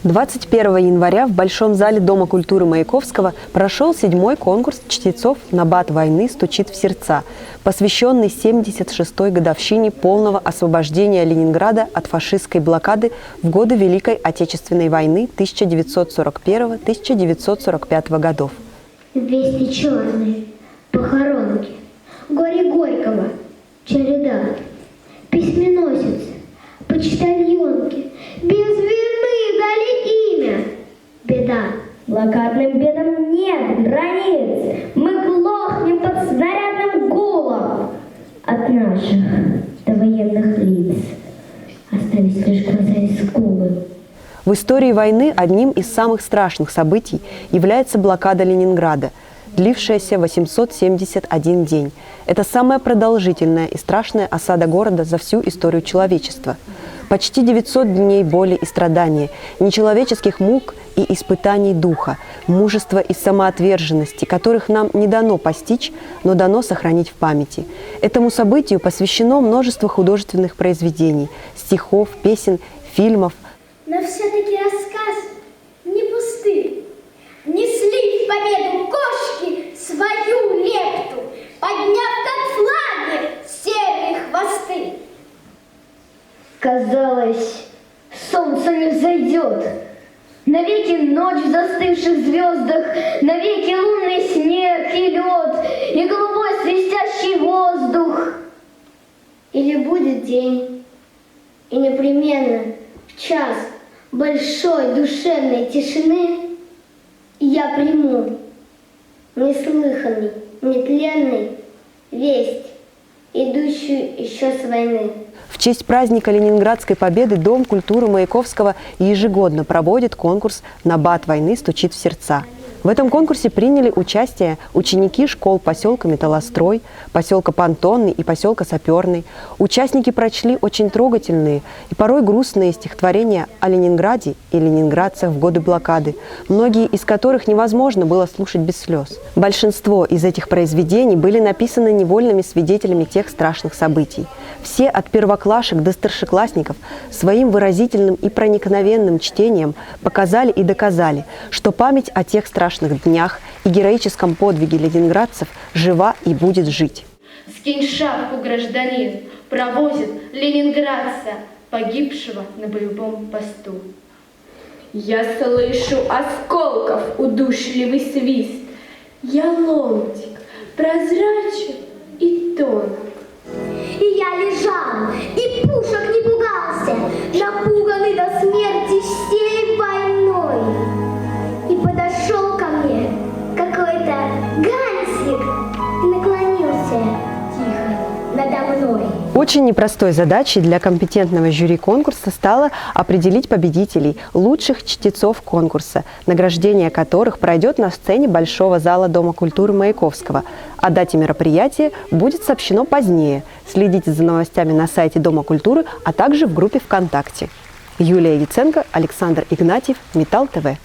21 января в Большом зале Дома культуры Маяковского прошел 7-й конкурс чтецов «Набат войны стучит в сердца», посвященный 76-й годовщине полного освобождения Ленинграда от фашистской блокады в годы Великой Отечественной войны 1941-1945 годов. Вести черные, похоронки, горе Горького, череда, письменосец, почтальонки, без вины дали имя. Беда. Блокадным бедам нет границ. Мы глохнем под снарядным гулом. От наших до военных лиц остались лишь глаза и скулы. В истории войны одним из самых страшных событий является блокада Ленинграда, длившаяся 871 день. Это самая продолжительная и страшная осада города за всю историю человечества. Почти 900 дней боли и страдания, нечеловеческих мук и испытаний духа, мужества и самоотверженности, которых нам не дано постичь, но дано сохранить в памяти. Этому событию посвящено множество художественных произведений, стихов, песен, фильмов. Но все-таки рассказ не пустый. Несли в победу кошки свою лепту, подняв как флаги серые хвосты. Казалось, солнце не взойдет. Навеки ночь в застывших звездах, навеки лунный снег и лед, и голубой свистящий воздух. Или будет день, и непременно в час большой душевной тишины я приму неслыханный, нетленный весть, идущую еще с войны. В честь праздника Ленинградской победы Дом культуры Маяковского ежегодно проводит конкурс «Набат войны стучит в сердца». В этом конкурсе приняли участие ученики школ поселка Металлострой, поселка Понтонный и поселка Саперный. Участники прочли очень трогательные и порой грустные стихотворения о Ленинграде и ленинградцах в годы блокады, многие из которых невозможно было слушать без слез. Большинство из этих произведений были написаны невольными свидетелями тех страшных событий. Все от первоклашек до старшеклассников своим выразительным и проникновенным чтением показали и доказали, что память о тех страшных днях и героическом подвиге ленинградцев жива и будет жить. Скинь шапку, гражданин, провозит ленинградца, погибшего на боевом посту. Я слышу осколков удушливый свист. Я ломтик, прозрачен и тонок. И я лежал, и пушек не пугался, напуганный до смерти всей войной. И подошел ко мне какой-то гансик и наклонился тихо надо мной. Очень непростой задачей для компетентного жюри конкурса стало определить победителей, лучших чтецов конкурса, награждение которых пройдет на сцене Большого зала Дома культуры Маяковского. О дате мероприятия будет сообщено позднее. Следите за новостями на сайте Дома культуры, а также в группе ВКонтакте. Юлия Яценко, Александр Игнатьев, Металл ТВ.